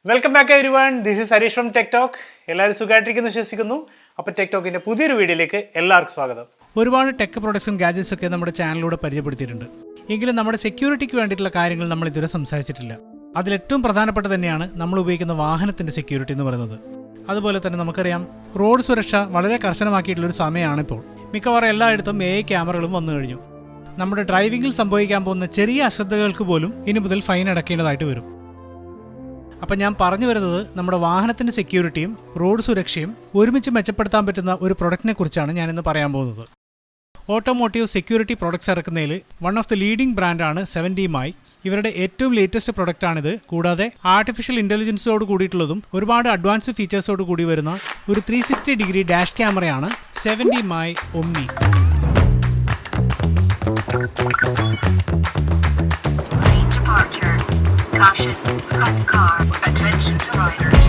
Welcome back everyone. This is Hareesh from Tec Tok. എല്ലാവരും സുഖമായിട്ടിരിക്കുന്നു വിശ്വസിക്കുന്നു. അപ്പോൾ ടെക് ടോക്കിന്റെ പുതിയൊരു വീഡിയോയിലേക്ക് എല്ലാവർക്കും സ്വാഗതം. ഒരുപാട് ടെക് പ്രോഡക്ട്സും ഗാഡ്ജറ്റ്സും ഒക്കെ നമ്മുടെ ചാനലിലൂടെ പരിചയപ്പെടുത്തിയിട്ടുണ്ട്. എങ്കിലും നമ്മുടെ സെക്യൂരിറ്റിക്ക് വേണ്ടിയിട്ടുള്ള കാര്യങ്ങൾ നമ്മൾ ഇതുവരെ സംസാരിച്ചിട്ടില്ല. അതിലേറ്റവും പ്രധാനപ്പെട്ട തന്നെയാണ് നമ്മൾ ഉപയോഗിക്കുന്ന വാഹനത്തിന്റെ സെക്യൂരിറ്റി എന്ന് പറയുന്നത്. അതുപോലെ തന്നെ നമുക്കറിയാം റോഡ് സുരക്ഷ വളരെ കർശനമാക്കിയിട്ടുള്ള ഒരു സമയമാണിപ്പോൾ. മിക്കവാറും എല്ലായിടത്തും AI ക്യാമറകളും വന്നു കഴിഞ്ഞു. നമ്മുടെ ഡ്രൈവിംഗിൽ സംഭവിക്കാൻ പോകുന്ന ചെറിയ അശ്രദ്ധകൾക്ക് പോലും ഇനി മുതൽ ഫൈൻ അടക്കേണ്ടതായിട്ട് വരും. അപ്പം ഞാൻ പറഞ്ഞു വരുന്നത് നമ്മുടെ വാഹനത്തിൻ്റെ സെക്യൂരിറ്റിയും റോഡ് സുരക്ഷയും ഒരുമിച്ച് മെച്ചപ്പെടുത്താൻ പറ്റുന്ന ഒരു പ്രൊഡക്റ്റിനെ കുറിച്ചാണ് ഞാനിന്ന് പറയാൻ പോകുന്നത്. ഓട്ടോമോട്ടീവ് സെക്യൂരിറ്റി പ്രൊഡക്ട്സ് ഇറക്കുന്നതിൽ വൺ ഓഫ് ദി ലീഡിംഗ് ബ്രാൻഡാണ് 70 ഇവരുടെ ഏറ്റവും ലേറ്റസ്റ്റ് പ്രൊഡക്റ്റാണിത്. കൂടാതെ ആർട്ടിഫിഷ്യൽ ഇൻ്റലിജൻസോട് കൂടിയിട്ടുള്ളതും ഒരുപാട് അഡ്വാൻസ്ഡ് ഫീച്ചേഴ്സോട് കൂടി വരുന്ന ഒരു 360 ഡാഷ് ക്യാമറയാണ് 70 Omni. Caution, front car, attention to riders.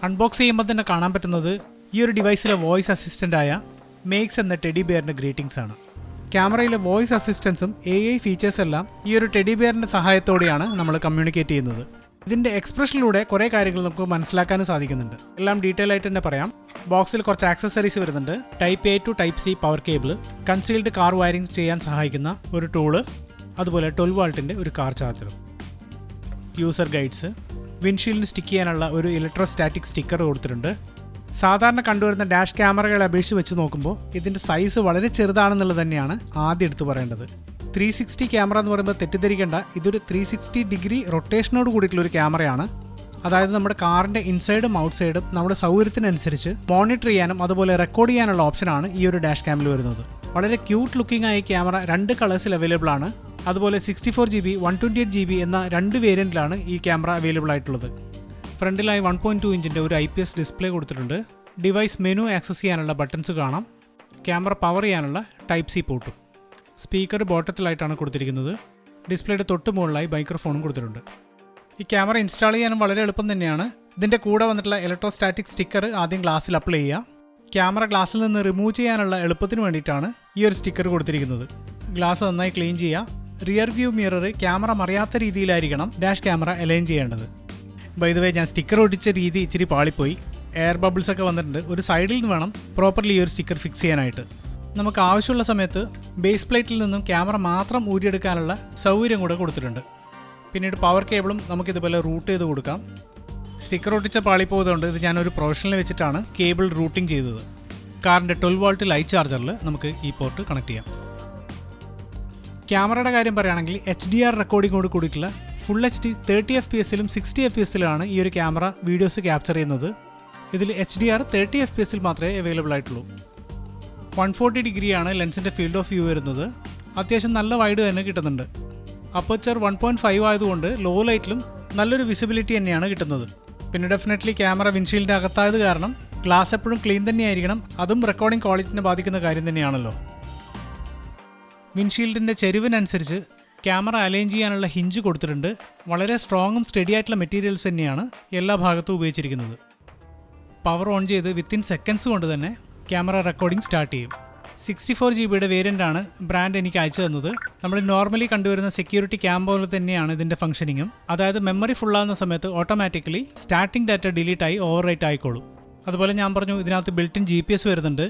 Unbox ചെയ്യുമ്പോൾ തന്നെ കാണാൻ പറ്റുന്നത് ഈ ഒരു ഡിവൈസിലെ വോയിസ് അസിസ്റ്റൻ്റായ മേക്സ് എന്ന ടെഡി ബെയറിൻ്റെ ഗ്രീറ്റിംഗ്സ് ആണ്. ക്യാമറയിലെ വോയിസ് അസിസ്റ്റൻസും AI ഫീച്ചേഴ്സ് എല്ലാം ഈ ഒരു ടെഡി ബെയറിൻ്റെ സഹായത്തോടെയാണ് നമ്മൾ കമ്മ്യൂണിക്കേറ്റ് ചെയ്യുന്നത്. ഇതിൻ്റെ എക്സ്പ്രഷനിലൂടെ കുറേ കാര്യങ്ങൾ നമുക്ക് മനസ്സിലാക്കാനും സാധിക്കുന്നുണ്ട്. എല്ലാം ഡീറ്റെയിൽ ആയിട്ട് തന്നെ പറയാം. ബോക്സിൽ കുറച്ച് ആക്സസറീസ് വരുന്നുണ്ട്. Type A to Type C power cable, concealed car wiring ചെയ്യാൻ സഹായിക്കുന്ന ഒരു ടൂള്, അതുപോലെ 12 വോൾട്ടിൻ്റെ ഒരു കാർ ചാർജറും, യൂസർ ഗൈഡ്സ്, വിൻഷീൽഡിന് സ്റ്റിക്ക് ചെയ്യാനുള്ള ഒരു ഇലക്ട്രോസ്റ്റാറ്റിക് സ്റ്റിക്കർ കൊടുത്തിട്ടുണ്ട്. സാധാരണ കണ്ടുവരുന്ന ഡാഷ് ക്യാമറകളെ അപേക്ഷിച്ച് വെച്ച് നോക്കുമ്പോൾ ഇതിൻ്റെ സൈസ് വളരെ ചെറുതാണെന്നുള്ളത് തന്നെയാണ് ആദ്യം എടുത്തു പറയേണ്ടത്. 360 ക്യാമറ എന്ന് പറയുമ്പോൾ തെറ്റിദ്ധരിക്കേണ്ട, ഇതൊരു 360 റൊട്ടേഷനോട് കൂടിയിട്ടുള്ളൊരു ക്യാമറയാണ്. അതായത് നമ്മുടെ കാറിൻ്റെ ഇൻസൈഡും ഔട്ട്സൈഡും നമ്മുടെ സൗകര്യത്തിനനുസരിച്ച് മോണിറ്റർ ചെയ്യാനും അതുപോലെ റെക്കോർഡ് ചെയ്യാനുള്ള ഓപ്ഷനാണ് ഈ ഒരു ഡാഷ് ക്യാമിൽ വരുന്നത്. വളരെ ക്യൂട്ട് ലുക്കിംഗ് ആയ ക്യാമറ 2 കളേഴ്സിൽ അവൈലബിൾ ആണ്. അതുപോലെ 64GB 128GB എന്ന 2 വേരിയൻറ്റിലാണ് ഈ ക്യാമറ അവൈലബിൾ ആയിട്ടുള്ളത്. ഫ്രണ്ടിലായി 1.2 ഇഞ്ചിൻ്റെ ഒരു IPS ഡിസ്പ്ലേ കൊടുത്തിട്ടുണ്ട്. ഡിവൈസ് മെനു ആക്സസ് ചെയ്യാനുള്ള ബട്ടൺസ് കാണാം. ക്യാമറ പവർ ചെയ്യാനുള്ള Type C പോർട്ടും. സ്പീക്കർ ബോട്ടത്തിലായിട്ടാണ് കൊടുത്തിരിക്കുന്നത്. ഡിസ്പ്ലേയുടെ തൊട്ട് മുകളിലായി മൈക്രോഫോണും കൊടുത്തിട്ടുണ്ട്. ഈ ക്യാമറ ഇൻസ്റ്റാൾ ചെയ്യാനും വളരെ എളുപ്പം തന്നെയാണ്. ഇതിൻ്റെ കൂടെ വന്നിട്ടുള്ള ഇലക്ട്രോസ്റ്റാറ്റിക് സ്റ്റിക്കർ ആദ്യം ഗ്ലാസ്സിൽ അപ്ലൈ ചെയ്യുക. ക്യാമറ ഗ്ലാസ്സിൽ നിന്ന് റിമൂവ് ചെയ്യാനുള്ള എളുപ്പത്തിന് വേണ്ടിയിട്ടാണ് ഈ ഒരു സ്റ്റിക്കർ കൊടുത്തിരിക്കുന്നത്. ഗ്ലാസ് നന്നായി ക്ലീൻ ചെയ്യുക. റിയർ വ്യൂ മിറർ ക്യാമറ മറിയാത്ത രീതിയിലായിരിക്കണം ഡാഷ് ക്യാമറ അലൈൻ ചെയ്യേണ്ടത്. ബൈ ദ വേ, ഞാൻ സ്റ്റിക്കർ ഒട്ടിച്ച രീതി ഇച്ചിരി പാളിപ്പോയി. എയർ ബബിൾസ് ഒക്കെ വന്നിട്ടുണ്ട്. ഒരു സൈഡിൽ നിന്ന് വേണം പ്രോപ്പർലി ഈ ഒരു സ്റ്റിക്കർ ഫിക്സ് ചെയ്യാനായിട്ട്. നമുക്ക് ആവശ്യമുള്ള സമയത്ത് ബേസ് പ്ലേറ്റിൽ നിന്നും ക്യാമറ മാത്രം ഊരിയെടുക്കാനുള്ള സൗകര്യം കൂടെ കൊടുത്തിട്ടുണ്ട്. പിന്നീട് പവർ കേബിളും നമുക്കിതുപോലെ റൂട്ട് ചെയ്ത് കൊടുക്കാം. സ്റ്റിക്കർ ഒട്ടിച്ച പാളിപ്പോയതുകൊണ്ട് ഇത് ഞാനൊരു പ്രൊഫഷണലിൽ വെച്ചിട്ടാണ് കേബിൾ റൂട്ടിംഗ് ചെയ്തത്. കാറിൻ്റെ 12 വോൾട്ട് ലൈറ്റ് ചാർജറിൽ നമുക്ക് ഈ പോർട്ട് കണക്ട് ചെയ്യാം. ക്യാമറയുടെ കാര്യം പറയുകയാണെങ്കിൽ HDR റെക്കോർഡിങ്ങോട് കൂടിയിട്ടുള്ള ഫുൾ HD 30 FPS-ലും 60 FPS-ലാണ് ഈ ഒരു ക്യാമറ വീഡിയോസ് ക്യാപ്ചർ ചെയ്യുന്നത്. ഇതിൽ HDR 30 FPS-ൽ മാത്രമേ അവൈലബിൾ ആയിട്ടുള്ളൂ. 140 ലെൻസിൻ്റെ ഫീൽഡ് ഓഫ് വ്യൂ വരുന്നത്. അത്യാവശ്യം നല്ല വൈഡ് തന്നെ കിട്ടുന്നുണ്ട്. അപ്പർച്ചർ 1.5 ആയതുകൊണ്ട് ലോ ലൈറ്റിലും നല്ലൊരു വിസിബിലിറ്റി തന്നെയാണ് കിട്ടുന്നത്. പിന്നെ ഡെഫിനറ്റ്ലി ക്യാമറ വിൻഷീൽഡിൻ്റെ അകത്തായത് കാരണം ഗ്ലാസ് എപ്പോഴും ക്ലീൻ തന്നെയായിരിക്കണം. അതും റെക്കോർഡിംഗ് ക്വാളിറ്റിനെ ബാധിക്കുന്ന കാര്യം തന്നെയാണല്ലോ. വിൻഷീൽഡിൻ്റെ ചെരിവിനനുസരിച്ച് ക്യാമറ അലൈൻ ചെയ്യാനുള്ള ഹിഞ്ച് കൊടുത്തിട്ടുണ്ട്. വളരെ സ്ട്രോങ്ങും സ്റ്റഡി ആയിട്ടുള്ള മെറ്റീരിയൽസ് തന്നെയാണ് എല്ലാ ഭാഗത്തും ഉപയോഗിച്ചിരിക്കുന്നത്. പവർ ഓൺ ചെയ്ത് വിത്തിൻ സെക്കൻഡ്സ് കൊണ്ട് തന്നെ ക്യാമറ റെക്കോർഡിംഗ് സ്റ്റാർട്ട് ചെയ്യും. 64GB വേരിയൻ്റാണ് ബ്രാൻഡ് എനിക്ക് അയച്ചു തന്നത്. നമ്മൾ നോർമലി കണ്ടുവരുന്ന സെക്യൂരിറ്റി ക്യാം പോലെ തന്നെയാണ് ഇതിൻ്റെ ഫംഗ്ഷനിങ്ങും. അതായത് മെമ്മറി ഫുള്ളാകുന്ന സമയത്ത് ഓട്ടോമാറ്റിക്കലി സ്റ്റാർട്ടിംഗ് ഡാറ്റ ഡിലീറ്റ് ആയി ഓവർ റൈറ്റ് ആയിക്കോളും. അതുപോലെ ഞാൻ പറഞ്ഞു, ഇതിനകത്ത് ബിൽറ്റ് ഇൻ GPS വരുന്നുണ്ട്.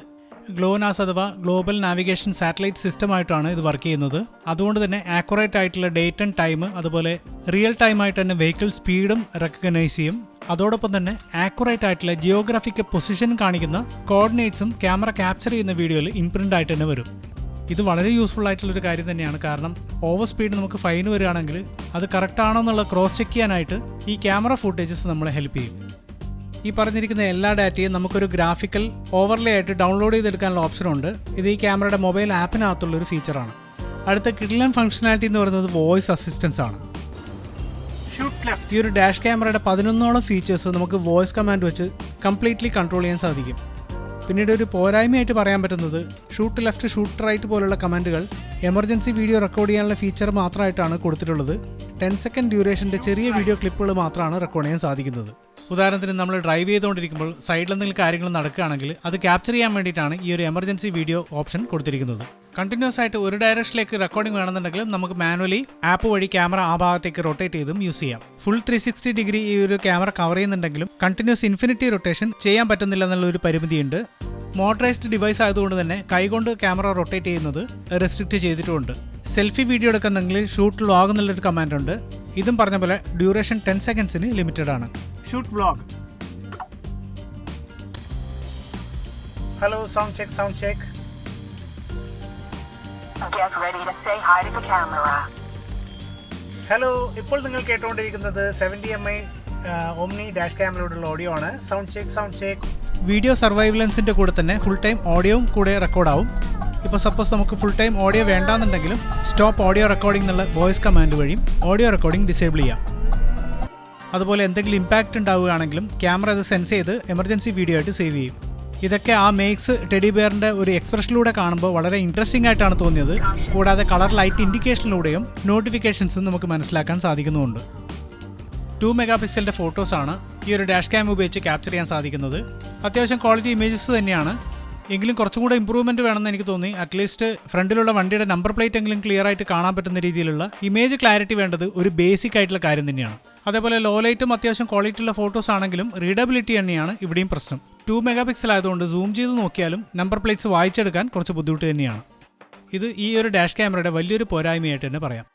ഗ്ലോനാസ് അഥവാ ഗ്ലോബൽ നാവിഗേഷൻ സാറ്റലൈറ്റ് സിസ്റ്റമായിട്ടാണ് ഇത് വർക്ക് ചെയ്യുന്നത്. അതുകൊണ്ട് തന്നെ ആക്യുറേറ്റ് ആയിട്ടുള്ള ഡേറ്റ് ആൻഡ് ടൈം, അതുപോലെ റിയൽ ടൈം ആയിട്ട് തന്നെ വെഹിക്കിൾ സ്പീഡും റെക്കഗ്നൈസ് ചെയ്യും. അതോടൊപ്പം തന്നെ ആക്യുറേറ്റ് ആയിട്ടുള്ള ജിയോഗ്രാഫിക് പൊസിഷൻ കാണിക്കുന്ന കോർഡിനേറ്റ്സും ക്യാമറ ക്യാപ്ചർ ചെയ്യുന്ന വീഡിയോയിൽ ഇംപ്രിൻ്റ് ആയിട്ട് തന്നെ വരും. ഇത് വളരെ യൂസ്ഫുൾ ആയിട്ടുള്ളൊരു കാര്യം തന്നെയാണ്. കാരണം ഓവർ സ്പീഡ് നമുക്ക് ഫൈൻ വരികയാണെങ്കിൽ അത് കറക്റ്റ് ആണോ എന്നുള്ള ക്രോസ് ചെക്ക് ചെയ്യാനായിട്ട് ഈ ക്യാമറ ഫുട്ടേജസ് നമ്മളെ ഹെൽപ്പ് ചെയ്യും. ഈ പറഞ്ഞിരിക്കുന്ന എല്ലാ ഡാറ്റയും നമുക്കൊരു ഗ്രാഫിക്കൽ ഓവർലേ ആയിട്ട് ഡൗൺലോഡ് ചെയ്തെടുക്കാനുള്ള ഓപ്ഷനുണ്ട്. ഇത് ഈ ക്യാമറയുടെ മൊബൈൽ ആപ്പിനകത്തുള്ളൊരു ഫീച്ചറാണ്. അടുത്ത കിഡിലൻ ഫംഗ്ഷനാലിറ്റി എന്ന് പറയുന്നത് വോയിസ് അസിസ്റ്റൻസ് ആണ്. ഈ ഒരു ഡാഷ് ക്യാമറയുടെ 11ഓളം ഫീച്ചേഴ്സ് നമുക്ക് വോയിസ് കമാൻഡ് വെച്ച് കംപ്ലീറ്റ്ലി കൺട്രോൾ ചെയ്യാൻ സാധിക്കും. പിന്നീട് ഒരു പോരായ്മയായിട്ട് പറയാൻ പറ്റുന്നത് ഷൂട്ട് ലെഫ്റ്റ്, ഷൂട്ട് റൈറ്റ് പോലുള്ള കമാൻഡുകൾ എമർജൻസി വീഡിയോ റെക്കോർഡ് ചെയ്യാനുള്ള ഫീച്ചർ മാത്രമായിട്ടാണ് കൊടുത്തിട്ടുള്ളത്. 10 സെക്കൻഡ് ഡ്യൂറേഷൻ്റെ ചെറിയ വീഡിയോ ക്ലിപ്പുകൾ മാത്രമാണ് റെക്കോർഡ് ചെയ്യാൻ സാധിക്കുന്നത്. ഉദാഹരണത്തിന് നമ്മൾ ഡ്രൈവ് ചെയ്തുകൊണ്ടിരിക്കുമ്പോൾ സൈഡിൽ എന്തെങ്കിലും കാര്യങ്ങൾ നടക്കുകയാണെങ്കിൽ അത് ക്യാപ്ചർ ചെയ്യാൻ വേണ്ടിയിട്ടാണ് ഈ ഒരു എമർജൻസി വീഡിയോ ഓപ്ഷൻ കൊടുത്തിരിക്കുന്നത്. കണ്ടിന്യൂസ് ആയിട്ട് ഒരു ഡയറക്ഷനിലേക്ക് റെക്കോർഡിംഗ് വേണമെന്നുണ്ടെങ്കിൽ നമുക്ക് മാനുവലി ആപ്പ് വഴി ക്യാമറ ആ ഭാഗത്തേക്ക് റൊട്ടേറ്റ് ചെയ്തും യൂസ് ചെയ്യാം. ഫുൾ 360 ഡിഗ്രി ഈ ഒരു ക്യാമറ കവർ ചെയ്യുന്നുണ്ടെങ്കിലും കണ്ടിന്യൂസ് ഇൻഫിനിറ്റി റൊട്ടേഷൻ ചെയ്യാൻ പറ്റുന്നില്ല എന്നുള്ള ഒരു പരിമിതിയുണ്ട്. മോട്ടറൈസ്ഡ് ഡിവൈസ് ആയതുകൊണ്ട് തന്നെ കൈകൊണ്ട് ക്യാമറ റൊട്ടേറ്റ് ചെയ്യുന്നത് റെസ്ട്രിക്റ്റ് ചെയ്തിട്ടുമുണ്ട്. സെൽഫി വീഡിയോ എടുക്കുന്നെങ്കിൽ ഷൂട്ട് വ്ലോഗ് എന്നുള്ളൊരു കമാൻഡ് ഉണ്ട്. ഇതും പറഞ്ഞ പോലെ ഡ്യൂറേഷൻ 10 സെക്കൻഡ്സിന് ലിമിറ്റഡ് ആണ്. Shoot vlog. Hello, sound check, sound check. Get ready to say hi to the camera. Hello, ഇപ്പോൾ നിങ്ങൾ കേട്ടുകൊണ്ടിരിക്കുന്നത് 70mm ഓംനി ഡാഷ് ക്യാമിലൂടെയുള്ള ഓഡിയോ ആണ്. Sound check, sound check. Video സർവൈവലൻസിൻ്റെ കൂടെ തന്നെ ഫുൾ ടൈം ഓഡിയോയും കൂടെ റെക്കോർഡാവും. ഇപ്പോൾ സപ്പോസ് നമുക്ക് ഫുൾ ടൈം ഓഡിയോ വേണ്ടാന്നുണ്ടെങ്കിലും സ്റ്റോപ്പ് ഓഡിയോ റെക്കോർഡിംഗ് എന്നുള്ള വോയിസ് കമാൻഡ് വഴിയും ഓഡിയോ റെക്കോർഡിംഗ് ഡിസേബിൾ ചെയ്യാം. അതുപോലെ എന്തെങ്കിലും ഇമ്പാക്റ്റ് ഉണ്ടാവുകയാണെങ്കിലും ക്യാമറ അത് സെൻസ് ചെയ്ത് എമർജൻസി വീഡിയോ ആയിട്ട് സേവ് ചെയ്യും. ഇതൊക്കെ ആ മേക്സ് ടെഡി ബെയറിൻ്റെ ഒരു എക്സ്പ്രഷനിലൂടെ കാണുമ്പോൾ വളരെ ഇൻട്രസ്റ്റിംഗ് ആയിട്ടാണ് തോന്നിയത്. കൂടാതെ കളർ ലൈറ്റ് ഇൻഡിക്കേഷനിലൂടെയും നോട്ടിഫിക്കേഷൻസും നമുക്ക് മനസ്സിലാക്കാൻ സാധിക്കുന്നുമുണ്ട്. 2 മെഗാപിക്സലിൻ്റെ ഫോട്ടോസാണ് ഈ ഒരു ഡാഷ് ക്യാം ഉപയോഗിച്ച് ക്യാപ്ചർ ചെയ്യാൻ സാധിക്കുന്നത്. അത്യാവശ്യം ക്വാളിറ്റി ഇമേജസ് തന്നെയാണ്. എങ്കിലും കുറച്ചും കൂടെ ഇമ്പ്രൂവ്മെൻറ്റ് വേണമെന്ന് എനിക്ക് തോന്നി. അറ്റ്ലീസ്റ്റ് ഫ്രണ്ടിലുള്ള വണ്ടിയുടെ നമ്പർ പ്ലേറ്റ് എങ്കിലും ക്ലിയർ ആയിട്ട് കാണാൻ പറ്റുന്ന രീതിയിലുള്ള ഇമേജ് ക്ലാരിറ്റി വേണ്ടത് ഒരു ബേസിക് ആയിട്ടുള്ള കാര്യം തന്നെയാണ്. അതേപോലെ ലോ ലൈറ്റും അത്യാവശ്യം ക്വാളിറ്റി ഉള്ള ഫോട്ടോസ് ആണെങ്കിലും റീഡബിലിറ്റി തന്നെയാണ് ഇവിടെയും പ്രശ്നം. 2 മെഗാപിക്സൽ ആയതുകൊണ്ട് സൂം ചെയ്ത് നോക്കിയാലും നമ്പർ പ്ലേറ്റ്സ് വായിച്ചെടുക്കാൻ കുറച്ച് ബുദ്ധിമുട്ട് തന്നെയാണ്. ഇത് ഈ ഒരു ഡാഷ് ക്യാമറയുടെ വലിയൊരു പോരായ്മയായിട്ട് തന്നെ പറയാം.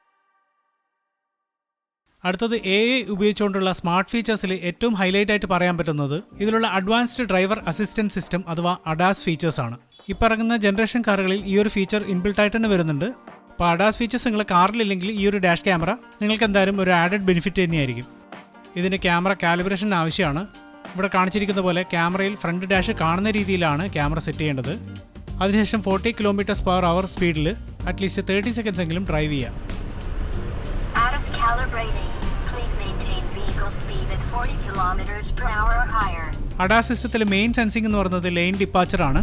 അടുത്തത് AI ഉപയോഗിച്ചുകൊണ്ടുള്ള സ്മാർട്ട് ഫീച്ചേഴ്സിൽ ഏറ്റവും ഹൈലൈറ്റ് ആയിട്ട് പറയാൻ പറ്റുന്നത് ഇതിലുള്ള അഡ്വാൻസ്ഡ് ഡ്രൈവർ അസിസ്റ്റൻറ്റ് സിസ്റ്റം അഥവാ അഡാസ് ഫീച്ചേഴ്സാണ്. ഇപ്പോൾ ഇറങ്ങുന്ന ജനറേഷൻ കാറുകളിൽ ഈ ഒരു ഫീച്ചർ ഇൻബിൽട്ടായിട്ട് തന്നെ വരുന്നുണ്ട്. അപ്പോൾ അഡാസ് ഫീച്ചേഴ്സ് നിങ്ങൾ കാറിലില്ലെങ്കിൽ ഈ ഒരു ഡാഷ് ക്യാമറ നിങ്ങൾക്ക് എന്തായാലും ഒരു ആഡഡ് ബെനിഫിറ്റ് തന്നെയായിരിക്കും. ഇതിന് ക്യാമറ കാലിബ്രേഷൻ ആവശ്യമാണ്. ഇവിടെ കാണിച്ചിരിക്കുന്ന പോലെ ക്യാമറയിൽ ഫ്രണ്ട് ഡാഷ് കാണുന്ന രീതിയിലാണ് ക്യാമറ സെറ്റ് ചെയ്യേണ്ടത്. അതിനുശേഷം 40 km/h സ്പീഡിൽ അറ്റ്ലീസ്റ്റ് 30 സെക്കൻഡ്സ് എങ്കിലും ഡ്രൈവ് ചെയ്യാം. ADAS calibrating. Please maintain vehicle speed at 40 km/h or higher. ADAS സിസ്റ്റത്തിലെ മെയിൻ സെൻസിംഗ് എന്ന് പറയുന്നത് ലെയിൻ ഡിപ്പാച്ചർ ആണ്.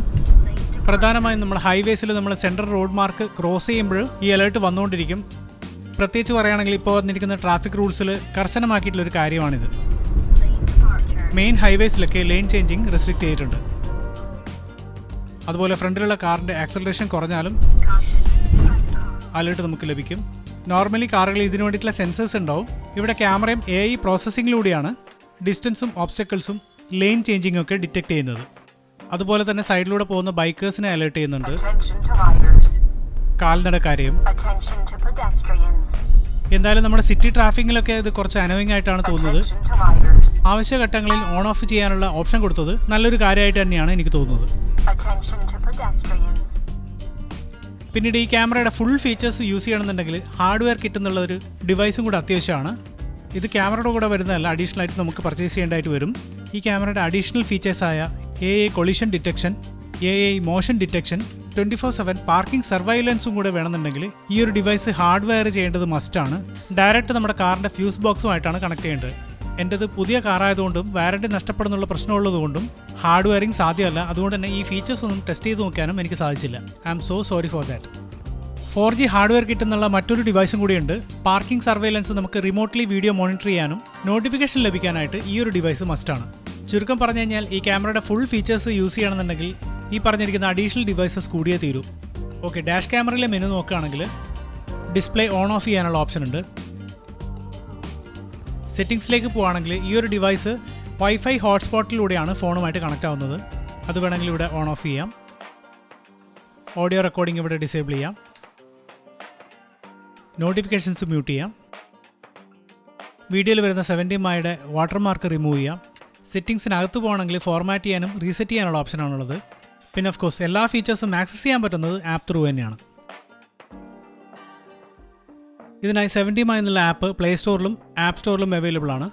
പ്രധാനമായും നമ്മൾ ഹൈവേസിൽ നമ്മൾ സെൻട്രൽ റോഡ് മാർക്ക് ക്രോസ് ചെയ്യുമ്പോൾ ഈ അലേർട്ട് വന്നുകൊണ്ടിരിക്കും. പ്രത്യേകിച്ച് പറയുകയാണെങ്കിൽ ഇപ്പോൾ വന്നിരിക്കുന്ന ട്രാഫിക് റൂൾസിൽ കർശനമാക്കിയിട്ടുള്ളൊരു കാര്യമാണിത്. മെയിൻ ഹൈവേസിലൊക്കെ ലെയിൻ ചേഞ്ചിങ് റെസ്ട്രിക്റ്റ് ചെയ്തിട്ടുണ്ട്. അതുപോലെ ഫ്രണ്ടിലുള്ള കാറിൻ്റെ ആക്സലറേഷൻ കുറഞ്ഞാലും അലേർട്ട് നമുക്ക് ലഭിക്കും. നോർമലി കാറുകളിൽ ഇതിനു വേണ്ടിയിട്ടുള്ള സെൻസേഴ്സ് ഉണ്ടാവും. ഇവിടെ ക്യാമറയും AI പ്രോസസ്സിങ്ങിലൂടെയാണ് ഡിസ്റ്റൻസും ഓബ്സ്റ്റക്കിൾസും ലെയിൻ ചേഞ്ചിങ്ങും ഒക്കെ ഡിറ്റക്ട് ചെയ്യുന്നത്. അതുപോലെ തന്നെ സൈഡിലൂടെ പോകുന്ന ബൈക്കേഴ്സിനെ അലേർട്ട് ചെയ്യുന്നുണ്ട്, കാൽനടക്കാരെയും. എന്തായാലും നമ്മുടെ സിറ്റി ട്രാഫിക്കിലൊക്കെ ഇത് കുറച്ച് അനോയിങ് ആയിട്ടാണ് തോന്നുന്നത്. ആവശ്യഘട്ടങ്ങളിൽ ഓൺ ഓഫ് ചെയ്യാനുള്ള ഓപ്ഷൻ കൊടുത്തത് നല്ലൊരു കാര്യമായിട്ട് തന്നെയാണ് എനിക്ക് തോന്നുന്നത്. പിന്നീട് ഈ ക്യാമറയുടെ ഫുൾ ഫീച്ചേഴ്സ് യൂസ് ചെയ്യണമെന്നുണ്ടെങ്കിൽ ഹാർഡ്വെയർ കിറ്റ് എന്നുള്ളൊരു ഡിവൈസും കൂടെ അത്യാവശ്യമാണ്. ഇത് ക്യാമറയുടെ കൂടെ വരുന്നതല്ല, അഡീഷണൽ ആയിട്ട് നമുക്ക് പർച്ചേസ് ചെയ്യേണ്ടതായിട്ട് വരും. ഈ ക്യാമറയുടെ അഡീഷണൽ ഫീച്ചേഴ്സായ AI collision detection, AI motion detection, 24/7 parking സർവൈലൻസും കൂടെ വേണമെന്നുണ്ടെങ്കിൽ ഈ ഒരു ഡിവൈസ് ഹാർഡ്വെയർ ചെയ്യേണ്ടത് മസ്റ്റാണ്. ഡയറക്റ്റ് നമ്മുടെ കാറിൻ്റെ ഫ്യൂസ് ബോക്സുമായിട്ടാണ് കണക്ട് ചെയ്യേണ്ടത്. എൻ്റെത് പുതിയ കാറായതുകൊണ്ടും വാറണ്ടി നഷ്ടപ്പെടുന്നുള്ള പ്രശ്നമുള്ളതുകൊണ്ടും ഹാർഡ്വെയറിംഗ് സാധ്യമല്ല. അതുകൊണ്ട് തന്നെ ഈ ഫീച്ചേഴ്സ് ഒന്നും ടെസ്റ്റ് ചെയ്ത് നോക്കാനും എനിക്ക് സാധിച്ചില്ല. I am so sorry for that. 4G hardware കിട്ടുന്നുള്ള മറ്റൊരു ഡിവൈസും കൂടിയുണ്ട്. പാർക്കിംഗ് സർവൈലൻസ് നമുക്ക് റിമോട്ട്ലി വീഡിയോ മോണിറ്റർ ചെയ്യാനും നോട്ടിഫിക്കേഷൻ ലഭിക്കാനായിട്ട് ഈ ഒരു ഡിവൈസ് മസ്റ്റാണ്. ചുരുക്കം പറഞ്ഞു കഴിഞ്ഞാൽ ഈ ക്യാമറയുടെ ഫുൾ ഫീച്ചേഴ്സ് യൂസ് ചെയ്യണമെന്നുണ്ടെങ്കിൽ ഈ പറഞ്ഞിരിക്കുന്ന അഡീഷണൽ ഡിവൈസസ് കൂടിയേ തീരൂ. ഓക്കെ, ഡാഷ് ക്യാമറയിലെ മെനു നോക്കുകയാണെങ്കിൽ ഡിസ്പ്ലേ ഓൺ ഓഫ് ചെയ്യാനുള്ള ഓപ്ഷൻ ഉണ്ട്. സെറ്റിംഗ്സിലേക്ക് പോവുകയാണെങ്കിൽ ഈ ഒരു ഡിവൈസ് വൈഫൈ ഹോട്ട്സ്പോട്ടിലൂടെയാണ് ഫോണുമായിട്ട് കണക്റ്റ് ആവുന്നത്. അത് വേണമെങ്കിൽ ഇവിടെ ഓൺ ഓഫ് ചെയ്യാം. ഓഡിയോ റെക്കോർഡിംഗ് ഇവിടെ ഡിസേബിൾ ചെയ്യാം. നോട്ടിഫിക്കേഷൻസ് മ്യൂട്ട് ചെയ്യാം. വീഡിയോയിൽ വരുന്ന 70mm വാട്ടർമാർക്ക് റിമൂവ് ചെയ്യാം. സെറ്റിംഗ്സിനകത്ത് പോകണമെങ്കിൽ ഫോർമാറ്റ് ചെയ്യാനും റീസെറ്റ് ചെയ്യാനുള്ള ഓപ്ഷനാണുള്ളത്. പിന്നെ ഓഫ് കോഴ്സ് എല്ലാ ഫീച്ചേഴ്സും ആക്സസ് ചെയ്യാൻ പറ്റുന്നത് ആപ്പ് ത്രൂ തന്നെയാണ്. ഇതിനായി 70mm എന്നുള്ള ആപ്പ് പ്ലേ സ്റ്റോറിലും ആപ്പ് സ്റ്റോറിലും അവൈലബിൾ ആണ്.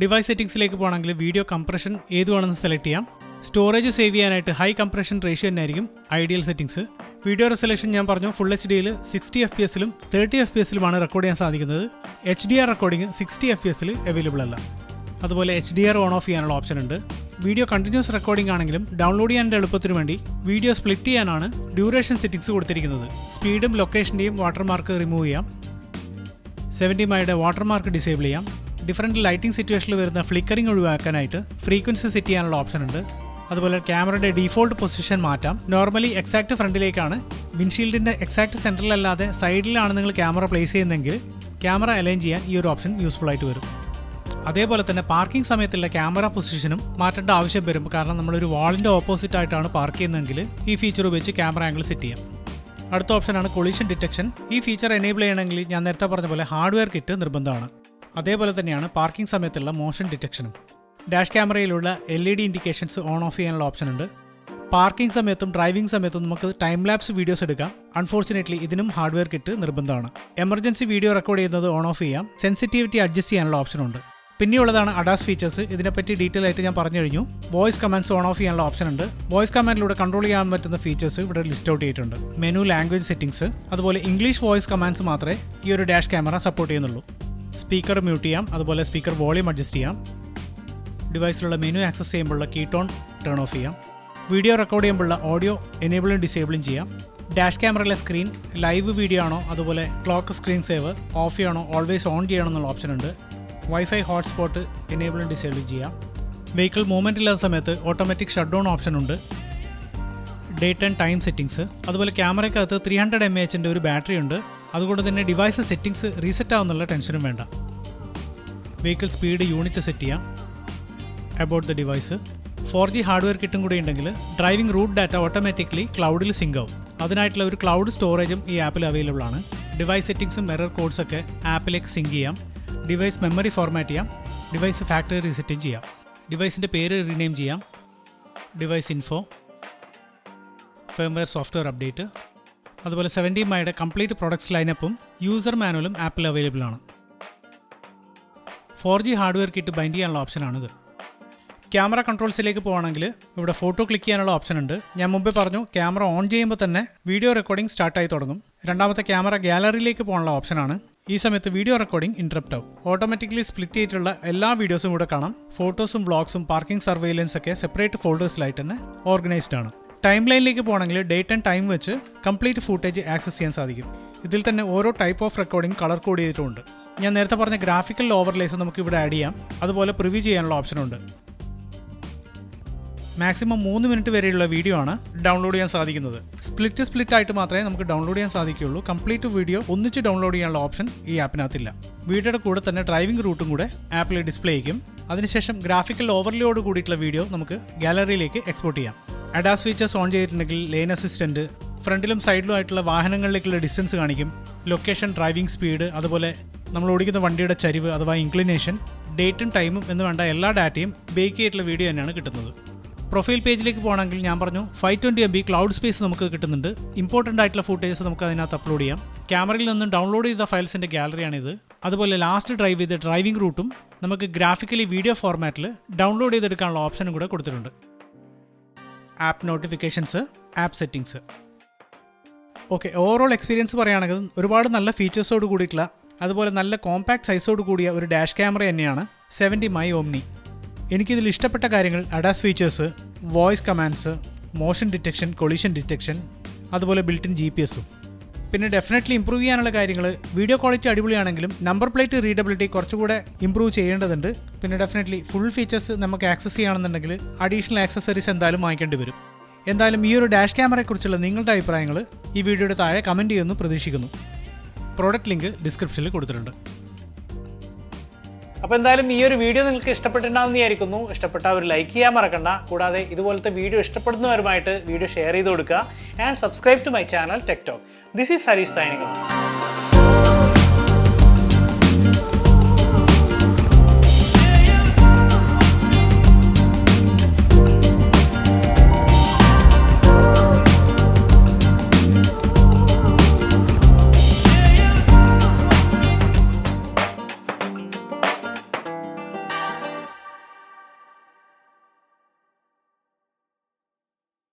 ഡിവൈസ് സെറ്റിംഗ്സിലേക്ക് പോകണമെങ്കിൽ വീഡിയോ കംപ്രഷൻ ഏതുവാണെന്ന് സെലക്ട് ചെയ്യാം. സ്റ്റോറേജ് സേവ് ചെയ്യാനായിട്ട് ഹൈ കംപ്രഷൻ റേഷ്യോ തന്നെയായിരിക്കും ഐഡിയൽ സെറ്റിംഗ്സ്. വീഡിയോ റെസൊല്യൂഷൻ ഞാൻ പറഞ്ഞു ഫുൾ HDയിൽ 60 FPS-ലും 30 FPS-ലുമാണ് റെക്കോർഡ് ചെയ്യാൻ സാധിക്കുന്നത്. HDR റെക്കോർഡിംഗ് 60 FPS-ൽ അവൈലബിൾ അല്ല. അതുപോലെ HDR ഓൺ ഓഫ് ചെയ്യാനുള്ള ഓപ്ഷൻ ഉണ്ട്. വീഡിയോ കണ്ടിന്യൂസ് റെക്കോർഡിംഗ് ആണെങ്കിലും ഡൗൺലോഡ് ചെയ്യാൻ എളുപ്പത്തിന് വേണ്ടി വീഡിയോ സ്പ്ലിറ്റ് ചെയ്യാനാണ് ഡ്യൂറേഷൻ സെറ്റിംഗ്സ് കൊടുത്തിരിക്കുന്നത്. സ്പീഡും ലൊക്കേഷൻ്റെയും വാട്ടർമാർക്ക് റിമൂവ് ചെയ്യാം. 70mm വാട്ടർമാർക്ക് ഡിസേബിൾ ചെയ്യാം. ഡിഫറൻറ്റ് ലൈറ്റിംഗ് സിറ്റുവേഷനിൽ വരുന്ന ഫ്ലിക്കറിംഗ് ഒഴിവാക്കാനായിട്ട് ഫ്രീക്വൻസി സെറ്റ് ചെയ്യാനുള്ള ഓപ്ഷൻ ഉണ്ട്. അതുപോലെ ക്യാമറയുടെ ഡീഫോൾട്ട് പൊസിഷൻ മാറ്റാം. നോർമലി എക്സാക്ട് ഫ്രണ്ടിലേക്കാണ്. വിൻഷീൽഡിൻ്റെ എക്സാക്ട് സെൻറ്ററിലല്ലാതെ സൈഡിലാണ് നിങ്ങൾ ക്യാമറ പ്ലേസ് ചെയ്യുന്നതെങ്കിൽ ക്യാമറ അലൈൻ ചെയ്യാൻ ഈ ഒരു ഓപ്ഷൻ യൂസ്ഫുൾ ആയിട്ട് വരും. അതേപോലെ തന്നെ പാർക്കിംഗ് സമയത്തുള്ള ക്യാമറ പൊസിഷനും മാറ്റേണ്ട ആവശ്യം വരും. കാരണം നമ്മളൊരു വാളിൻ്റെ ഓപ്പോസിറ്റ് ആയിട്ടാണ് പാർക്ക് ചെയ്യുന്നതെങ്കിൽ ഈ ഫീച്ചർ ഉപയോഗിച്ച് ക്യാമറ ആംഗിൾ സെറ്റ് ചെയ്യാം. അടുത്ത ഓപ്ഷനാണ് കൊളീഷൻ ഡിറ്റക്ഷൻ. ഈ ഫീച്ചർ എനേബിൾ ചെയ്യണമെങ്കിൽ ഞാൻ നേരത്തെ പറഞ്ഞ പോലെ ഹാർഡ്വെയർ കിറ്റ് നിർബന്ധമാണ്. അതേപോലെ തന്നെയാണ് പാർക്കിംഗ് സമയത്തുള്ള മോഷൻ ഡിറ്റക്ഷനും. ഡാഷ് ക്യാമറയിലുള്ള LED ഇൻഡിക്കേഷൻസ് ഓൺ ഓഫ് ചെയ്യാനുള്ള ഓപ്ഷൻ ഉണ്ട്. പാർക്കിംഗ് സമയത്തും ഡ്രൈവിംഗ് സമയത്തും നമുക്ക് ടൈം ലാപ്സ് വീഡിയോസ് എടുക്കാം. അൺഫോർച്ചുനേറ്റ്ലി ഇതിനും ഹാർഡ്വെയർ കിറ്റ് നിർബന്ധമാണ്. എമർജൻസി വീഡിയോ റെക്കോർഡ് ചെയ്യുന്നത് ഓൺ ഓഫ് ചെയ്യാം. സെൻസിറ്റിവിറ്റി അഡ്ജസ്റ്റ് ചെയ്യാനുള്ള ഓപ്ഷൻ ഉണ്ട്. പിന്നെയുള്ളതാണ് ADAS ഫീച്ചേഴ്സ്. ഇതിനെപ്പറ്റി ഡീറ്റെയിൽ ആയിട്ട് ഞാൻ പറഞ്ഞു കഴിഞ്ഞു. വോയിസ് കമാൻഡ്സ് ഓൺ ഓഫ് ചെയ്യാനുള്ള ഓപ്ഷൻ ഉണ്ട്. വോയിസ് കമാൻഡിലൂടെ കൺട്രോൾ ചെയ്യാൻ പറ്റുന്ന ഫീച്ചേഴ്സ് ഇവിടെ ലിസ്റ്റ് ഔട്ട് ചെയ്തിട്ടുണ്ട്. മെനു, ലാംഗ്വേജ് സെറ്റിംഗ്സ്, അതുപോലെ ഇംഗ്ലീഷ് വോയിസ് കമാൻഡ്സ് മാത്രമേ ഈ ഒരു ഡാഷ് ക്യാമറ സപ്പോർട്ട് ചെയ്യുന്നുള്ളൂ. സ്പീക്കർ മ്യൂട്ട് ചെയ്യാം. അതുപോലെ സ്പീക്കർ വോളിയം അഡ്ജസ്റ്റ് ചെയ്യാം. ഡിവൈസിലുള്ള മെനു ആക്സസ് ചെയ്യുമ്പോഴുള്ള കീ ടോൺ ടേൺ ഓഫ് ചെയ്യാം. വീഡിയോ റെക്കോർഡ് ചെയ്യുമ്പോഴുള്ള ഓഡിയോ എനേബിളും ഡിസേബിളും ചെയ്യാം. ഡാഷ് ക്യാമറയിലെ സ്ക്രീൻ ലൈവ് വീഡിയോ ആണോ അതുപോലെ ക്ലോക്ക് സ്ക്രീൻ സേവർ ഓഫ് ചെയ്യണോ ഓൾവേസ് ഓൺ ചെയ്യണം എന്നുള്ള ഓപ്ഷൻ ഉണ്ട്. വൈഫൈ ഹോട്ട്സ്പോട്ട് എനേബിളും ഡിസേബിളും ചെയ്യാം. വെഹിക്കിൾ മൂവ്മെൻറ്റ് ഇല്ലാത്ത സമയത്ത് ഓട്ടോമാറ്റിക് ഷട്ട് ഡൗൺ ഓപ്ഷൻ ഉണ്ട്. ഡേറ്റ് ആൻഡ് ടൈം സെറ്റിംഗ്സ്, അതുപോലെ ക്യാമറയ്ക്കകത്ത് 300 mAh ഒരു ബാറ്ററി ഉണ്ട്. അതുകൊണ്ട് തന്നെ ഡിവൈസ് സെറ്റിംഗ്സ് റീസെറ്റ് ആവുന്നുള്ള ടെൻഷനും വേണ്ട. വെഹിക്കിൾ സ്പീഡ് യൂണിറ്റ് സെറ്റ് ചെയ്യാം. About the device 4G hardware കിറ്റും കൂടി ഉണ്ടെങ്കിൽ ഡ്രൈവിംഗ് റൂട്ട് ഡാറ്റ ഓട്ടോമാറ്റിക്കലി ക്ലൗഡിൽ സിങ്ക് ആവും. അതിനായിട്ടുള്ള ഒരു ക്ലൗഡ് സ്റ്റോറേജും ഈ ആപ്പിൽ അവൈലബിൾ ആണ്. ഡിവൈസ് സെറ്റിംഗ്സും എറർ കോഡ്സ് ഒക്കെ ആപ്പിലേക്ക് സിങ്ക് ചെയ്യാം. ഡിവൈസ് മെമ്മറി ഫോർമാറ്റ് ചെയ്യാം. ഡിവൈസ് ഫാക്ടറി റീസെറ്റും ചെയ്യാം. ഡിവൈസിൻ്റെ പേര് റീനെയിം ചെയ്യാം. Device info, firmware software update, അതുപോലെ 70mm കംപ്ലീറ്റ് പ്രൊഡക്ട്സ് ലൈനപ്പും യൂസർ മാനുവലും ആപ്പിൽ അവൈലബിൾ ആണ്. 4G ഹാർഡ്വെയർ കിറ്റ് ബൈൻഡ് ചെയ്യാനുള്ള ഓപ്ഷനാണിത്. ക്യാമറ കൺട്രോൾസിലേക്ക് പോകുകയാണെങ്കിൽ ഇവിടെ ഫോട്ടോ ക്ലിക്ക് ചെയ്യാനുള്ള ഓപ്ഷൻ ഉണ്ട്. ഞാൻ മുമ്പേ പറഞ്ഞു ക്യാമറ ഓൺ ചെയ്യുമ്പോൾ തന്നെ വീഡിയോ റെക്കോർഡിംഗ് സ്റ്റാർട്ടായി തുടങ്ങും. രണ്ടാമത്തെ ക്യാമറ ഗാലറിയിലേക്ക് പോകാനുള്ള ഓപ്ഷനാണ്. ഈ സമയത്ത് വീഡിയോ റെക്കോർഡിംഗ് ഇൻറ്ററപ്റ്റ് ആവും. ഓട്ടോമാറ്റിക്കലി സ്പ്ലിറ്റ് ചെയ്തിട്ടുള്ള എല്ലാ വീഡിയോസും ഇവിടെ കാണാം. ഫോട്ടോസും വ്ളോഗ്സും പാർക്കിംഗ് സർവൈലൻസ് ഒക്കെ സെപ്പറേറ്റ് ഫോൾഡേഴ്സിലായിട്ട് തന്നെ ഓർഗനൈസ്ഡ് ആണ്. ടൈം ലൈനിലേക്ക് പോകണമെങ്കിൽ ഡേറ്റ് ആൻഡ് ടൈം വെച്ച് കംപ്ലീറ്റ് ഫൂട്ടേജ് ആക്സസ് ചെയ്യാൻ സാധിക്കും. ഇതിൽ തന്നെ ഓരോ type of recording colour code ചെയ്തിട്ടുണ്ട്. ഞാൻ നേരത്തെ പറഞ്ഞ ഗ്രാഫിക്കൽ ഓവർലേസ് നമുക്ക് ഇവിടെ ആഡ് ചെയ്യാം. അതുപോലെ പ്രിവ്യൂ ചെയ്യാനുള്ള ഓപ്ഷനുണ്ട്. മാക്സിമം 3 മിനിറ്റ് വരെയുള്ള വീഡിയോ ആണ് ഡൗൺലോഡ് ചെയ്യാൻ സാധിക്കുന്നത്. സ്പ്ലിറ്റ് ആയിട്ട് മാത്രമേ നമുക്ക് ഡൗൺലോഡ് ചെയ്യാൻ സാധിക്കുകയുള്ളൂ. കംപ്ലീറ്റ് വീഡിയോ ഒന്നിച്ച് ഡൗൺലോഡ് ചെയ്യാനുള്ള ഓപ്ഷൻ ഈ ആപ്പിനകത്തില്ല. വീഡിയോയുടെ കൂടെ തന്നെ ഡ്രൈവിംഗ് റൂട്ടും കൂടെ ആപ്പിൽ ഡിസ്പ്ലേ ചെയ്യും. അതിനുശേഷം ഗ്രാഫിക്കൽ ഓവർലോഡ് കൂടിയിട്ടുള്ള വീഡിയോ നമുക്ക് ഗാലറിയിലേക്ക് എക്സ്പോർട്ട് ചെയ്യാം. ADAS ഫീച്ചേഴ്സ് ഓൺ ചെയ്തിട്ടുണ്ടെങ്കിൽ ലെയിൻ അസിസ്റ്റൻറ്റ്, ഫ്രണ്ടിലും സൈഡിലും ആയിട്ടുള്ള വാഹനങ്ങളിലേക്കുള്ള ഡിസ്റ്റൻസ് കാണിക്കും. ലൊക്കേഷൻ, ഡ്രൈവിംഗ് സ്പീഡ്, അതുപോലെ നമ്മൾ ഓടിക്കുന്ന വണ്ടിയുടെ ചരിവ് അഥവാ ഇൻക്ലിനേഷൻ, ഡേറ്റും ടൈമും എന്ന് വേണ്ട എല്ലാ ഡാറ്റയും ബേക്ക് ചെയ്തിട്ടുള്ള വീഡിയോ തന്നെയാണ് കിട്ടുന്നത്. പ്രൊഫൈൽ പേജിലേക്ക് പോകണമെങ്കിൽ ഞാൻ പറഞ്ഞു 520 MB ക്ലൗഡ് സ്പേസ് നമുക്ക് കിട്ടുന്നുണ്ട്. ഇമ്പോർട്ടൻ്റ് ആയിട്ടുള്ള ഫുട്ടേജസ് നമുക്ക് അതിനകത്ത് അപ്ലോഡ് ചെയ്യാം. ക്യാമറയിൽ നിന്നും ഡൗൺലോഡ് ചെയ്ത ഫയൽസിൻ്റെ ഗാലറിയാണിത്. അതുപോലെ ലാസ്റ്റ് ഡ്രൈവ് ചെയ്ത ഡ്രൈവിംഗ് റൂട്ടും നമുക്ക് ഗ്രാഫിക്കലി വീഡിയോ ഫോർമാറ്റിൽ ഡൗൺലോഡ് ചെയ്തെടുക്കാനുള്ള ഓപ്ഷനും കൂടെ കൊടുത്തിട്ടുണ്ട്. App notifications, app settings. Okay, overall experience പറയുകയാണെങ്കിൽ ഒരുപാട് നല്ല ഫീച്ചേഴ്സോട് കൂടിയിട്ടുള്ള അതുപോലെ നല്ല കോമ്പാക്ട് സൈസോട് കൂടിയ ഒരു ഡാഷ് ക്യാമറ തന്നെയാണ് 70mm Omni. എനിക്കിതിൽ ഇഷ്ടപ്പെട്ട കാര്യങ്ങൾ ADAS features, voice commands, motion detection, collision detection, അതുപോലെ ബിൽറ്റ് ഇൻ GPS-ഉം. പിന്നെ ഡെഫിനറ്റ്ലി ഇമ്പ്രൂവ് ചെയ്യാനുള്ള കാര്യങ്ങൾ, വീഡിയോ ക്വാളിറ്റി അടിപൊളിയാണെങ്കിലും നമ്പർ പ്ലേറ്റ് റീഡബിലിറ്റി കുറച്ചുകൂടെ ഇമ്പ്രൂവ് ചെയ്യേണ്ടതുണ്ട്. പിന്നെ ഡെഫിനറ്റ്ലി ഫുൾ ഫീച്ചേഴ്സ് നമുക്ക് ആക്സസ് ചെയ്യുകയാണെന്നുണ്ടെങ്കിൽ അഡീഷണൽ ആക്സസറീസ് എന്തായാലും വാങ്ങിക്കേണ്ടി വരും. എന്തായാലും ഈ ഒരു ഡാഷ് ക്യാമറയെക്കുറിച്ചുള്ള നിങ്ങളുടെ അഭിപ്രായങ്ങൾ ഈ വീഡിയോയുടെ താഴെ കമൻറ്റ് ചെയ്യുമെന്ന് പ്രതീക്ഷിക്കുന്നു. പ്രോഡക്റ്റ് ലിങ്ക് ഡിസ്ക്രിപ്ഷനിൽ കൊടുത്തിട്ടുണ്ട്. അപ്പോൾ എന്തായാലും ഈ ഒരു വീഡിയോ നിങ്ങൾക്ക് ഇഷ്ടപ്പെട്ടിട്ടുണ്ടാകുന്ന വിചാരിക്കുന്നു. ഇഷ്ടപ്പെട്ട ഒരു ലൈക്ക് ചെയ്യാൻ മറക്കണ്ട. കൂടാതെ ഇതുപോലത്തെ വീഡിയോ ഇഷ്ടപ്പെടുന്നവരുമായിട്ട് വീഡിയോ ഷെയർ ചെയ്ത് കൊടുക്കുക. And subscribe to my channel tech talk. This is Harish signing of.